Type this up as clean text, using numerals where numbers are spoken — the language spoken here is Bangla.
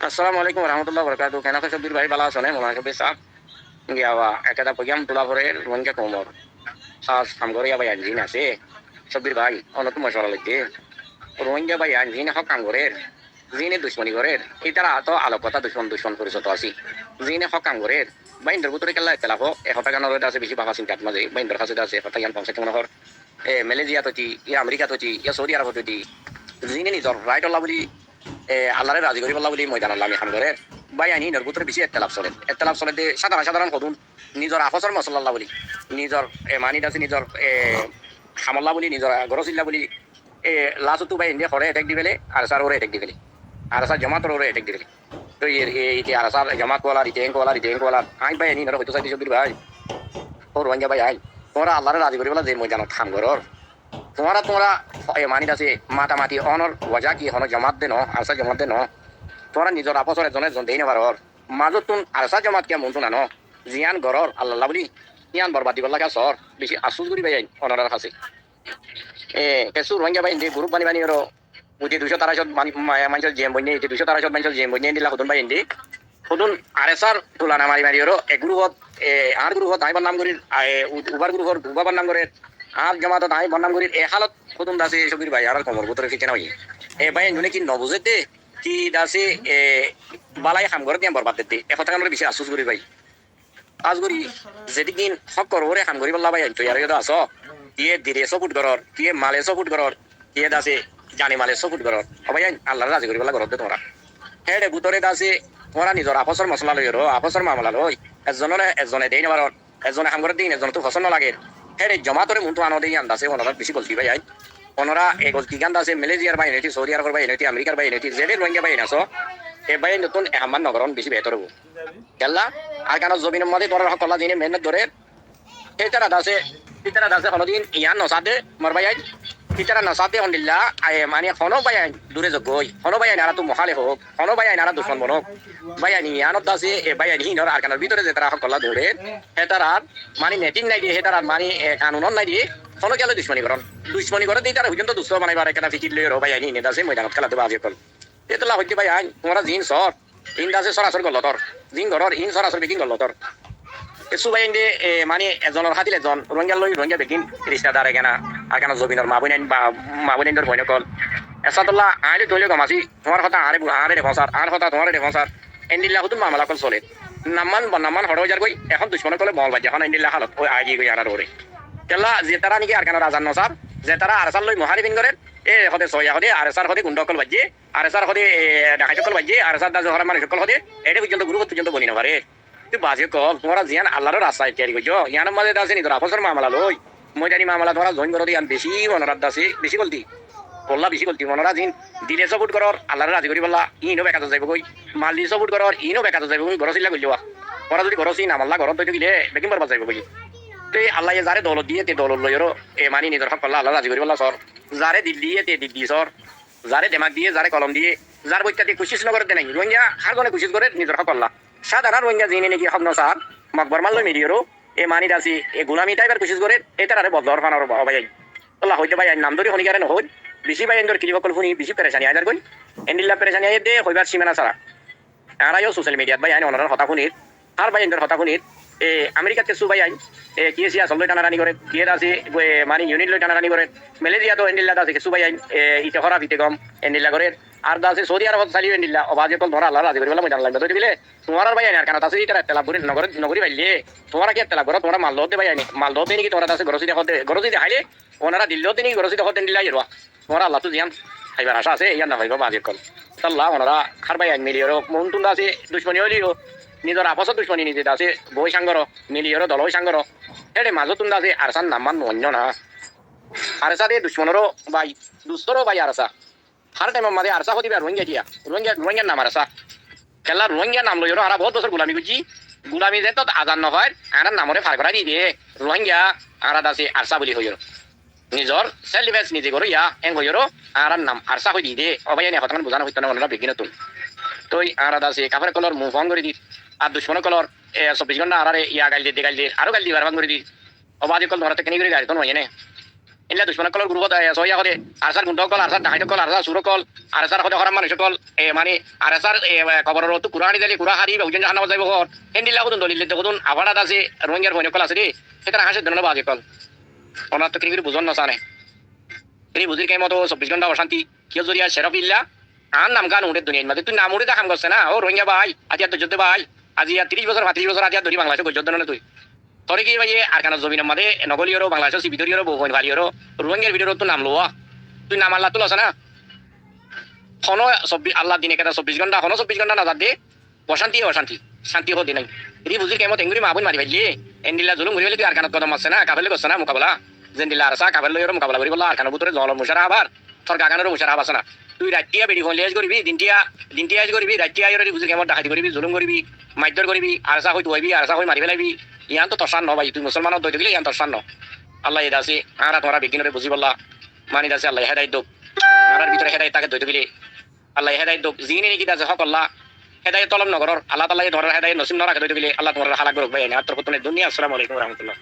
আসসালামু আলাইকুম রহমতুল্লাহ বরকাতু কেন সব্বির ভাই বালা আছে মনে হয় সাপ গিয়াওয়া একটা প্রোগ্রাম তোলা পরে রোহিঙ্গা কমর খাস কাম করে ভাই আনজিন আছে সব্বির ভাই অনত মশলা লাগছে রোহিঙ্গা ভাই আনজিন হক কাম করে জিনে দুশ্মনী করে এটারা তো আলোকতা দুশ্মন দুশ্মন পরিচিত আছি জিনে হক কাম করে বাইন্ডার ভিতরে কেলা তেলাফ এহতা গান আছে বেশি ভাবা চিন্তাত মাঝে বাইন্ডার কাছে আছে এহতা জ্ঞান পৌঁছাতে মনে হর মালয়েশিয়া তো ইয়া আমেরিকা তো ইয়া সৌদি আরব তো জিনে নিজর রাইট আল্লাহ বলি আল্লাহরে রাজি করি বললা বলি ময়দান আল্লাহ আমি হাম করে বাই আইনি নর ভিতরে বেশি এত্তেলাপ চলে দে সাধারণ সাধারণ সদুন নিজর আফসর মসল্লাহ বলি নিজর মানিত আছে নিজর হামল্লা বলি নিজর গরচিল্লা বলি লাস্টতো বাই ইন্ডিয়া করে এটেক দি পেলে আর স্যার ওরে এটেক দি পেলে আর স্যার জমাতর ওরে এটেক দি পেলে তো আর স্যার জমাত কোলা রিটেন কোলা আই বাই আইনি নর হয়তো চাইতে সবির ভাই ও রোহিঙ্গা ভাই আই তোমরা আল্লাহরে রাজি করি বলা যে ময়দানত খাম করর তোমরা মানিত আছে মাতামাতি অনর ওয়াজা কি হন জমাত দে ন আরসা জমাত দে ন তোমরা নিজের আপসর এজনে দেই নেবার মাজত তুন আরসা জমাত কে মন না ন জিয়ান গরর আল্লাহ বলি ইয়ান বরবাদি বল্লা সর বেশি আসুস করি ভাই অনরার কাছে কেসু রোহিঙ্গা বাই গ্রুপ বানি বানি উঠে 200-300 মানুষের জিএম বন্যে 200-300 মানুষের জিএম বন্যে দিলা হুদুন বাই হুদুন আরএসআর তুলানা মারি মারি এক গ্রুপত আর গ্রুপত আই বদনাম করি উবার গ্রুপর উবা বদনাম করে আর জমাত আই বদনাম করি এ হালত হুদুন দাসে সবির ভাই আর কমর ভিতরে ফিকে না ভাই নুনে কি নবুজেতে কি দাসে বালাই খাম করে দিয়ে বরবাদ দে এ কথা আমরা বেশি আফসোস করি ভাই আজ করি যেদিন হক করবরে খাম করি বললা ভাই তো ইয়ার আস কিয়ে দিরে সপুট করর কিয়ে মালে সপুট করর কিয়ে দাসে জানি মালে সপুট করর ভাই আল্লাহ রাজি করি বললা করতে তোমরা হেডে ভিতরে দাসে তোমরা নিজের আপসর মশলা লই আপসর মামলা লই এজনে দেই নেবার এজনে খাম করে দিন এজন তো পছন্দ লাগে হেডে জমাতরে মুন্তু আনো দেই আন্দাসে ওনারা বেশি গলতি ভাই ওনারা এই গলতি গান দাসে মালয়েশিয়ার বাই নেটি সৌদি আরবের বাই নেটি আমেরিকার বাই নেটি জেডে রোহিঙ্গা বাই নাসো এ বাই নতুন আহমান নগরন বেশি বেহতর হবো কেল্লা আর কেন জমিনের মধ্যে তোরা কলা দিনে মেহনত ধরে সেইটারা দাসে কোনোদিন ইয়ান নসাদে মর ভাই কিতারা নসাদে হন্দিল্লা মানে হনো ভাই দূরে যোগই হনো ভাই নারা তো মহালে হোক হনো ভাই নারা দুশ্মন বনক ভাই ইয়ানত দাসে এ ভাই হিনর আর কেন ভিতরে যে তারা কলা ধরে হেতারার মানে নেটিং নাই দিয়ে হেতারার মানে কানুনন নাই দিয়ে হনো গেলে দুশ্মনী করে দিই তারা পর্যন্ত দুশ্ম বানাইবার একটা ফিকির লই ভাই আইনি নে দাসে ময়দানত খেলাতে বাজি কল এতলা হইতে ভাই আইন তোমরা জিন সর ইন দাসে সরাসরি গল্লতর জিন ঘরর ইন সরাসরি বেকিং গল্লতর সুবাই ইন্ডে মানে এজনের হাতিল এজন রোহিঙ্গা লই রোহিঙ্গা বেকিং রিস্তাদার এখানা আর কেন জবিনর মাবুনাইন বা মাবুনাইনর বইন কল এসাদুল্লাহ আইলে তৈলে গমাসি তোমার কথা আরে রেফসার আর কথা তোমার রেফসার এন্ডিল্লা হুতুম মামলা কল চলে নামান হড় যার কই এখন দুশ্মন কলে মল বাজে এখন এন্ডিল্লা হালত ওই আগি গই আনার ওরে কেলা যে তারা নাকি আর কেন রাজান নসার যে তারা আরসার লই মহারিবিন করেন এ হতে সয়া হদে আরসার হদে গুন্ডকল বাজে আরসার হদে ঢাকা সকল বাজে আরসার দা জহরা মানে সকল হদে এটা পর্যন্ত গুরু পর্যন্ত বনি না পারে তুই বাজে কল তোমরা জিয়ান আল্লাহর রাস্তায় তৈরি করছো ইয়ানের মাঝে দাসে নি তোরা আপসর মামলা লই ময়দানি মামলা তোরা জয়েন করো ইয়ান বেশি মনোরাত দাসে বেশি গলতি বললা বেশি গলতি মনোরা জিন দিলে সপোর্ট করর আল্লাহর রাজি করি বললা ইনো বেকাতে যাইব কই মালি সপোর্ট করর ইনো বেকাতে যাইব কই গরসিল্লা কইলবা ওরা যদি গরসি না মাল্লা গরম তৈরি গিলে বেকিং বরবাদ যাইব কই তে আল্লাহ যারে দৌলত দিয়ে তে দৌলত লইরো এ মানি নিজর হক আল্লাহ রাজি করি বললা সর যারে দিল্লি তে দিল্লি সর যারে দেমাগ দিয়ে যারে কলম দিয়ে যার বইটা দিয়ে কুশিস নগর দে নাই রোহিঙ্গা হার গনে কুশিস করে নিজর হক আল্লাহ সাধারণ রোহিঙ্গা জিনে নাকি হক নসার মকবর মাল্লো মিডিয়রো এ মানি দাসি এ গুলামি টাইপের কুশিস করে এটারে বদলর ফানার ভাই আল্লাহ হইতে ভাই নাম ধরে হনিকারে নহই বেশি ভাই এন্ডর কিলিবকল ফুনি বেশি পেরেশানি আজার কই এন্ডিল্লা পেরেশানি আই দে হইবার সীমানা ছাড়া আরাইও সোশ্যাল মিডিয়াত ভাই আইন অনার হতা ফুনির আর ভাই এন্ডর হতা ফুনির আমেরিকাতে সু ভাই আইন কিয়েসিয়া সল্লই টানারানি করে কিয়ে আছে মানে ইউনিট লই টানারানি করে মালয়েশিয়া তো এন্ডিল্লা দাসে সু ভাই আইন ইতে হরা ভিতে কম এন্ডিল্লা করে আর দাসে সৌদি আরব চালিও এন্ডিল্লা অবাজে কল ধরা আল্লাহ রাজি করিবলা ময়দান লাগবে তো দিলে তোমার ভাই আইন আর কানা দাসে ইতারা তেলা বুরি নগরি ভাইলে তোমার কি তেলা করো তোমরা মাল দতে ভাই আইন মাল দতে নাকি তোমরা দাসে গরসি দেখাইলে ওনারা দিল্লিতে নাকি গরসি দেখতে এন্ডিল্লা ইরবা তোমার আল্লাহ তো জিয়ান খাইবার আশা আছে ইয়ান না হইব বাজে কল আল্লাহ ওনারা খার ভাই আইন মিলিও মন তুন দাসে দুশ্মনী হইলিও নিজের আপসত দুশ্মনী নিজে দাসে বই সাঙ্গর মিলিও দলই সাঙ্গর এডে মাজত তুন দাসে আরসান নামান অন্য না আরসা দিয়ে দুশ্মনেরও ভাই দুস্তরও ভাই আরসা হার টাইমের মাঝে আরসা হতে রোহিঙ্গা দিয়া রোহিঙ্গার নাম আরসা খেলা রোহিঙ্গা নাম লইও আর বহুত বছর গুলামি করছি গুলামি যে তো আজান নহয় আর নামরে ফার করা দিয়ে রোহিঙ্গা আর দাসে আরসা বলি হইর নিজর সেলফ ডিফেন্স নিজে করো ইয়া এং হইর আর নাম আরসা হই দিয়ে অবাই এনে কথা বোঝানো হইতো না ওনারা বেগিন তুল তুই আর দাসে কাপড় কলর মুখ ভঙ্গ করে দি আর দুশ্মন কলর 24 ঘন্টা আর ইয়া গাইল দিয়ে আরো গাইল দিয়ে বারবার করে দি অবাধি কল ধরাতে কেন করে গাড়ি তো নয় এনে এলা দুশ্মন কলৰ গ্ৰুপত সহ্য কৰে আৰসাৰ গুণ্ড কল আৰসাৰ ডাহাইট কল আৰসাৰ চুৰ কল আৰসাৰ সদা খৰাম মানুষ কল মানে আৰসাৰ কবৰৰ তো কুৰা আনি দিলে কুৰা হাৰি বহুজন জাহান যাব ঘর হেন্দিলা কদুন দলিল কদুন আভাড়াত আছে রোহিঙ্গার ভয় কল আছে রে সেখানে হাসে ধরনের বাজে কল ওনার তো কিরি বুঝন নসানে এই বুঝির কেমন তো 24 ঘন্টা অশান্তি কেউ জরিয়া শেরফ ইল্লা আর নাম গান উঠে দুনিয়ার মধ্যে তুই নাম উঠে কাম করছে না ও রোহিঙ্গা ভাই আজি আর যুদ্ধ ভাই আজি আর 30 বছর 35 বছর আজি আর ধরি বাংলাদেশে যুদ্ধ না তুই তোরে কি ভাই আর কানা জমিনের মধ্যে নগলিয়রও বাংলাদেশের সিবিদরিয়রও বহু ভালিয়রও রোহিঙ্গার ভিডিওর তো নাম লোয়া তুই নাম আল্লাহ তুলছ না হনো 24 আল্লাহ দিনে কেটা 24 ঘন্টা হনো 24 ঘন্টা না দে অশান্তি অশান্তি শান্তি হতে নাই এই বুঝির কেমন তেঙ্গুরি মাবুন মারি ভাইলি এন্ডিলা জুলুম ঘুরি আর কানত কদম আছে না কাবেলে করছে না মোকাবেলা জেন্দিলা আর সা কাবেলে মোকাবেলা করি বলা আর কানের ভিতরে জল মুশারা আবার তোর কাকানেরও মুশারা আছে না তুই রাতিয়া বেড়ি ফোন লেজ করবি দিনটিয়া করবি রাতিয়া আইরি বুঝি কেমন ডাকাতি করবি জুলুম করবি মাইদর করবি আরসা হই তুইবি আরসা হই মারি ফেলাবি ইয়ান তো তসান ন ভাই তুই মুসলমানত দই দিলে ইয়ান তসান ন আল্লাহ এ দাসি আর তোমরা বিজ্ঞাନରେ বুঝি বললা মানি দাসি আল্লাহ হেদায়েত দক আর ভিতরে হেদায়েত তাকে দই দিলে আল্লাহ হেদায়েত দক জিনে কি দাসে হক আল্লাহ হেদায়েত তলব নগরর আল্লাহ তাআলা এই ধরার হেদায়েত নসিব না রাখে দই দিলে আল্লাহ তোমার হালাক করবে না আর তোর কতনে দুনিয়া আসসালামু আলাইকুম ওয়া রাহমাতুল্লাহ